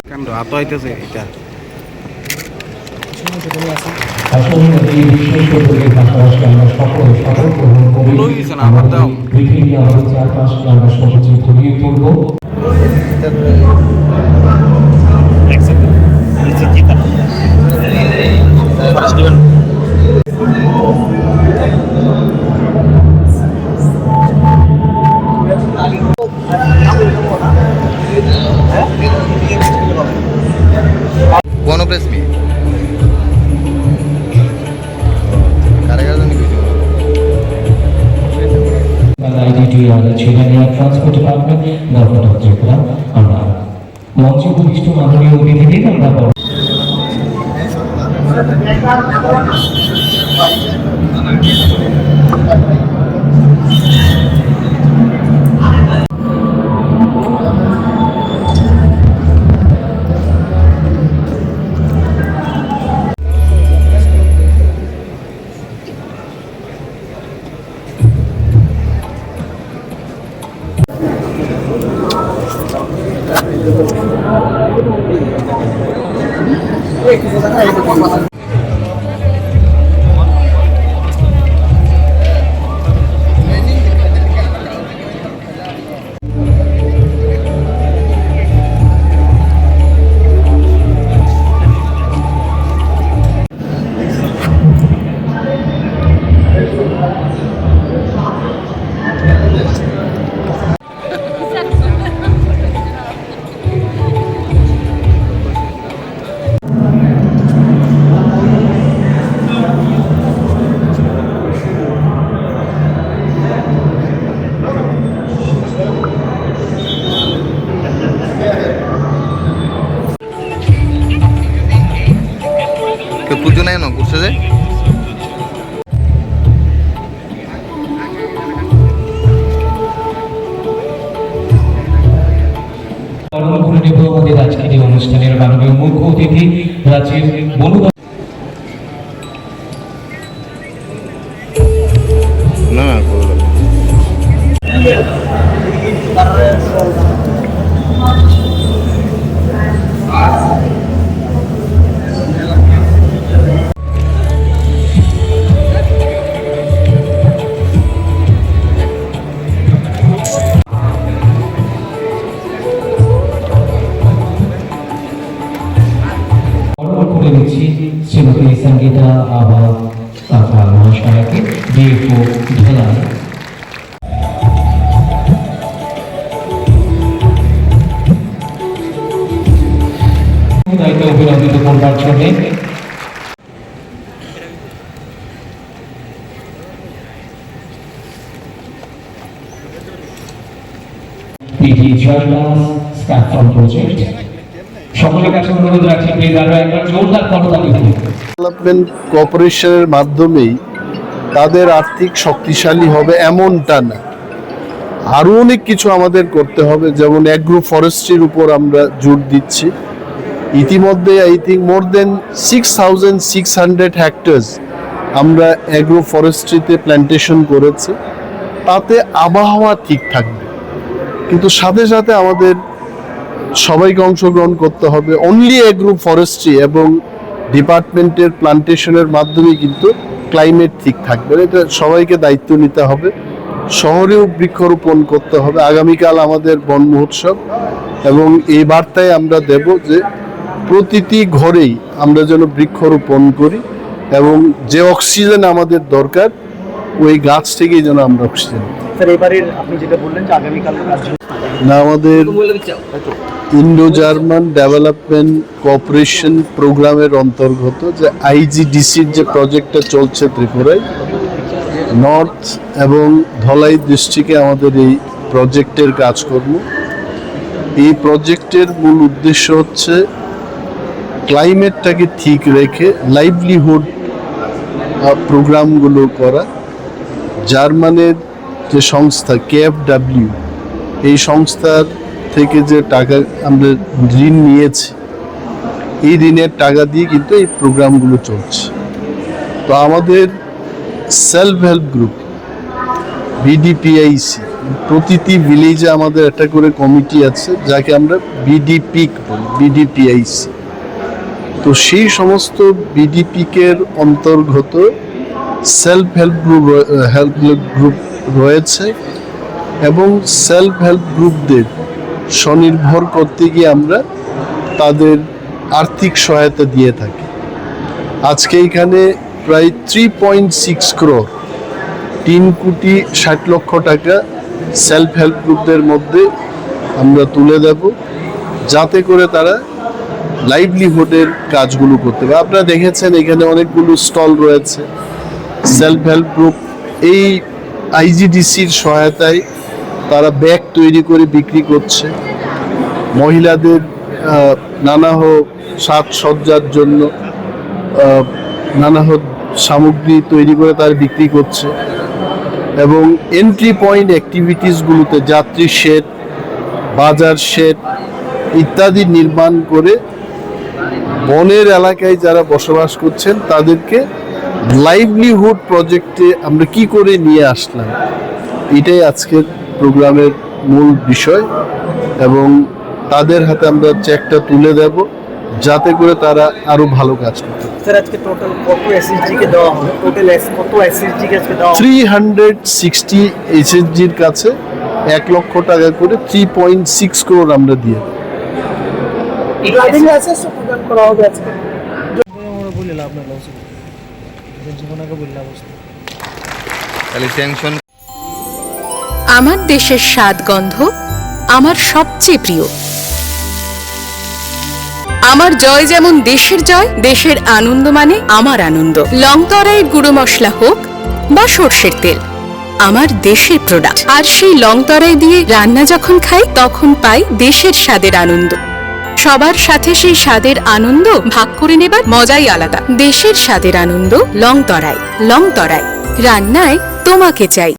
কাণ্ড হাত হইতেছে এটা গণপ্রেস মি transport department government of Tripura আমরা মঞ্চে উপবিষ্ট মাননীয় অতিথিদের আমরা পুজো নাই না করছে যে আমাদের আজকের এই অনুষ্ঠানের মাননীয় মুখ্য অতিথি রাজ্যের বনু না শ্রীমতী সঙ্গীতা আবা কাকাল মহাশয়াকে ডিএফও ধলাই দায়িত্ব অভিনন্দিত করবার জন্য পিটি জার্নাল স্ক্যাফোল্ড প্রজেক্ট সকলের কাছে অনুরোধ রাখছি প্লিজ আরো একবার জোরদার করতালি দিন। ডেভেলপমেন্ট কোঅপারেশনের মাধ্যমেই তাদের আর্থিক শক্তিশালী হবে এমনটা না, আরও অনেক কিছু আমাদের করতে হবে। যেমন অ্যাগ্রো ফরেস্ট্রির উপর আমরা জোর দিচ্ছি। ইতিমধ্যে I think more than 6,600 hectares আমরা অ্যাগ্রো ফরেস্ট্রিতে প্ল্যান্টেশন করেছি। তাতে আবহাওয়া ঠিক থাকবে, কিন্তু সাথে সাথে আমাদের সবাইকে অংশগ্রহণ করতে হবে। অনলি অ্যাগ্রো ফরেস্ট্রি এবং ডিপার্টমেন্টের প্লান্টেশনের মাধ্যমে কিন্তু ক্লাইমেট ঠিক থাকবে, এটা সবাইকে দায়িত্ব নিতে হবে। শহরেও বৃক্ষরোপণ করতে হবে। আগামীকাল আমাদের বন মহোৎসব, এবং এই বার্তায় আমরা দেব যে প্রতিটি ঘরেই আমরা যেন বৃক্ষরোপণ করি, এবং যে অক্সিজেন আমাদের দরকার ওই গাছ থেকেই যেন আমরা অক্সিজেন। স্যার এবারের আপনি যেটা বললেন যে আগামীকাল না, আমাদের ইন্ডো জার্মান ডেভেলপমেন্ট কোঅপারেশন প্রোগ্রামের অন্তর্গত যে আইজিডিসির যে প্রজেক্টটা চলছে ত্রিপুরায়, নর্থ এবং ধলাই ডিস্ট্রিক্টে আমাদের এই প্রজেক্টের কাজকর্ম। এই প্রজেক্টের মূল উদ্দেশ্য হচ্ছে ক্লাইমেটটাকে ঠিক রেখে লাইভলিহুড প্রোগ্রামগুলো করা। জার্মানের যে সংস্থা KfW, এই সংস্থার থেকে যে টাকা আমরা ঋণ নিয়েছি, এই ঋণের টাকা দিয়ে কিন্তু এই প্রোগ্রামগুলো চলছে। তো আমাদের সেলফ হেল্প গ্রুপ বিডিপিআইসি, প্রতিটি ভিলেজে আমাদের একটা করে কমিটি আছে যাকে আমরা বিডিপিক বলি, বিডিপিআইসি। তো সেই সমস্ত বিডিপিকের অন্তর্গত সেলফ হেল্প গ্রুপ রয়েছে এবং সেলফ হেল্প গ্রুপদের স্বনির্ভর করতে গিয়ে আমরা তাদের আর্থিক সহায়তা দিয়ে থাকি। আজকে এখানে প্রায় 3.6 crore 3,60,00,000 টাকা সেলফ হেল্প গ্রুপদের মধ্যে আমরা তুলে দেব, যাতে করে তারা লাইভলিহুডের কাজগুলো করতে পারে। আপনারা দেখেছেন এখানে অনেকগুলো স্টল রয়েছে। সেলফ হেল্প গ্রুপ এই আইজিডিসির সহায়তায় তারা ব্যাগ তৈরি করে বিক্রি করছে, মহিলাদের নানাহ সাজসজ্জার জন্য নানাহ সামগ্রী তৈরি করে তারা বিক্রি করছে এবং এন্ট্রি পয়েন্ট অ্যাক্টিভিটিসগুলোতে যাত্রী শেড, বাজার শেড ইত্যাদি নির্মাণ করে বনের এলাকায় যারা বসবাস করছেন তাদেরকে লাইভলিহুড প্রজেক্টে আমরা কি করে নিয়ে আসলাম, এটাই আজকের প্রোগ্রামের মূল বিষয় এবং তাদের হাতে আমরা চেকটা তুলে দেব যাতে করে তারা আরো ভালো কাজ করতে পারে। স্যার আজকে টোটাল কত এসএসজি কে দেওয়া হবে? টোটাল কত এসএসজি কে আজকে দেওয়া হবে? 360 এসএসজির কাছে 1 লক্ষ টাকা করে 3.6 crore আমরা দিয়ে দেব। ড্রাইভিং লাইসেন্স প্রদান করা হবে আজকে। আমরা বললাম আপনার লস জীবনকে বললাম তাহলে স্যাংশন। আমার দেশের স্বাদ গন্ধ আমার সবচেয়ে প্রিয়। আমার জয় যেমন দেশের জয়, দেশের আনন্দ মানে আমার আনন্দ। লংতরাইয়ের গুঁড়ো মশলা হোক বা সর্ষের তেল, আমার দেশের প্রোডাক্ট। আর সেই লংতরাই দিয়ে রান্না যখন খাই তখন পাই দেশের স্বাদের আনন্দ। সবার সাথে সেই স্বাদের আনন্দ ভাগ করে নেবার মজাই আলাদা। দেশের স্বাদের আনন্দ লংতরাই। লংতরাই, রান্নায় তোমাকে চাই।